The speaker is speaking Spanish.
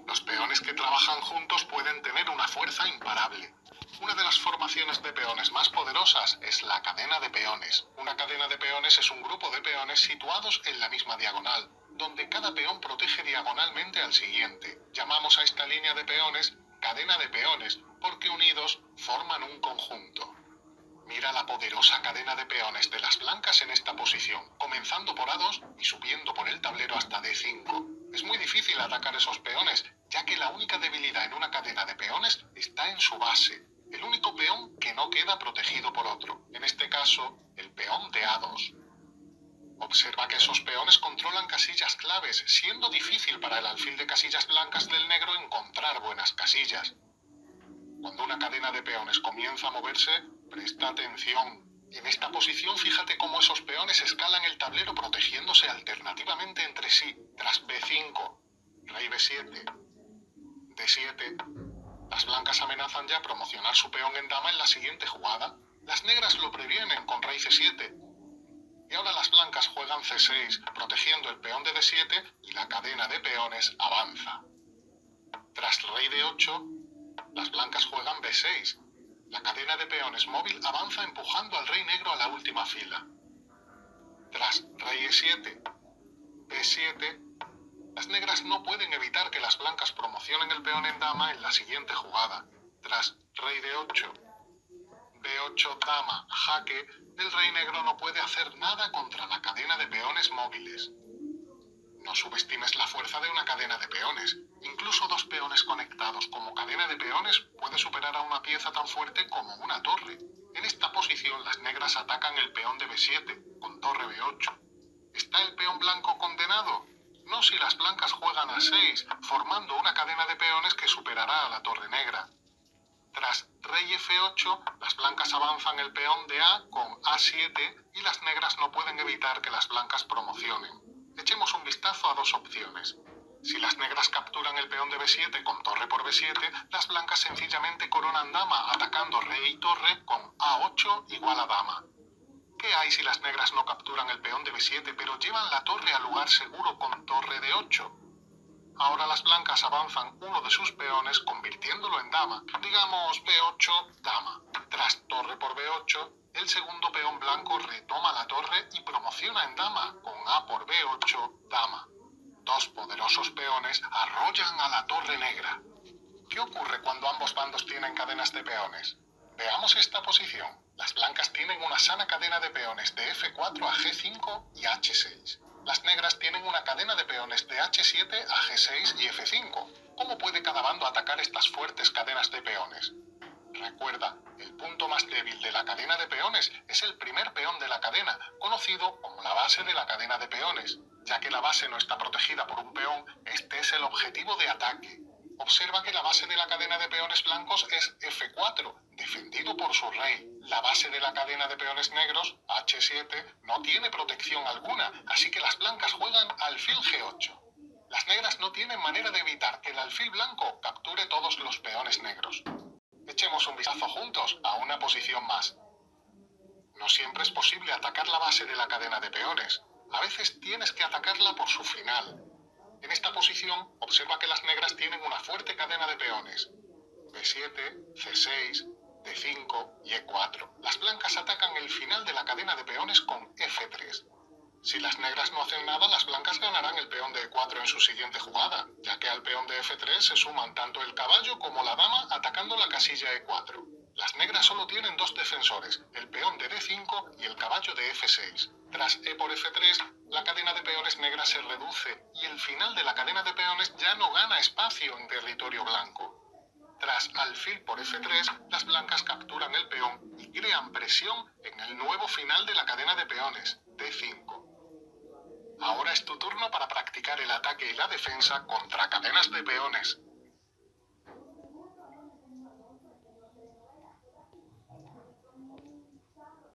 Los peones que trabajan juntos pueden tener una fuerza imparable. Una de las formaciones de peones más poderosas es la cadena de peones. Una cadena de peones es un grupo de peones situados en la misma diagonal, donde cada peón protege diagonalmente al siguiente. Llamamos a esta línea de peones cadena de peones, porque unidos forman un conjunto. Mira la poderosa cadena de peones de las blancas en esta posición, comenzando por A2 y subiendo por el tablero hasta D5. Es muy difícil atacar esos peones, ya que la única debilidad en una cadena de peones está en su base, el único peón que no queda protegido por otro, en este caso, el peón de A2. Observa que esos peones controlan casillas claves, siendo difícil para el alfil de casillas blancas del negro encontrar buenas casillas. Cuando una cadena de peones comienza a moverse, presta atención. En esta posición fíjate cómo esos peones escalan el tablero protegiéndose alternativamente entre sí. Tras B5, rey B7, D7. Las blancas amenazan ya promocionar su peón en dama en la siguiente jugada. Las negras lo previenen con rey C7. Y ahora las blancas juegan C6, protegiendo el peón de D7 y la cadena de peones avanza. Tras rey D8, las blancas juegan B6. La cadena de peones móvil avanza empujando al rey negro a la última fila. Tras rey E7, B7, las negras no pueden evitar que las blancas promocionen el peón en dama en la siguiente jugada. Tras rey D8, B8 dama, jaque, el rey negro no puede hacer nada contra la cadena de peones móviles. No subestimes la fuerza de una cadena de peones. Incluso dos peones conectados como cadena de peones puede superar a una pieza tan fuerte como una torre. En esta posición las negras atacan el peón de B7 con torre B8. ¿Está el peón blanco condenado? No si las blancas juegan a 6, formando una cadena de peones que superará a la torre negra. Tras rey F8, las blancas avanzan el peón de A con A7 y las negras no pueden evitar que las blancas promocionen. Echemos un vistazo a dos opciones. Si las negras capturan el peón de B7 con torre por B7, las blancas sencillamente coronan dama atacando rey y torre con A8 igual a dama. ¿Qué hay si las negras no capturan el peón de B7 pero llevan la torre al lugar seguro con torre de 8? Ahora las blancas avanzan uno de sus peones convirtiéndolo en dama, digamos B8 dama. Tras torre por B8, el segundo peón blanco retoma la torre y promociona en dama con A por B8 dama. Dos poderosos peones arrollan a la torre negra. ¿Qué ocurre cuando ambos bandos tienen cadenas de peones? Veamos esta posición. Las blancas tienen una sana cadena de peones de F4 a G5 y H6. Las negras tienen una cadena de peones de H7 a G6 y F5. ¿Cómo puede cada bando atacar estas fuertes cadenas de peones? Recuerda, el punto más débil de la cadena de peones es el primer peón de la cadena, conocido como la base de la cadena de peones. Ya que la base no está protegida por un peón, este es el objetivo de ataque. Observa que la base de la cadena de peones blancos es F4, defendido por su rey. La base de la cadena de peones negros, H7, no tiene protección alguna, así que las blancas juegan alfil G8. Las negras no tienen manera de evitar que el alfil blanco capture todos los peones negros. Echemos un vistazo juntos a una posición más. No siempre es posible atacar la base de la cadena de peones. A veces tienes que atacarla por su final. En esta posición, observa que las negras tienen una fuerte cadena de peones. B7, C6, D5 y E4. Las blancas atacan el final de la cadena de peones con F3. Si las negras no hacen nada, las blancas ganarán el peón de E4 en su siguiente jugada, ya que al peón de F3 se suman tanto el caballo como la dama atacando la casilla E4. Las negras solo tienen dos defensores, el peón de D5 y el caballo de F6. Tras E por F3, la cadena de peones negra se reduce y el final de la cadena de peones ya no gana espacio en territorio blanco. Tras alfil por F3, las blancas capturan el peón y crean presión en el nuevo final de la cadena de peones, D5. Ahora es tu turno para practicar el ataque y la defensa contra cadenas de peones.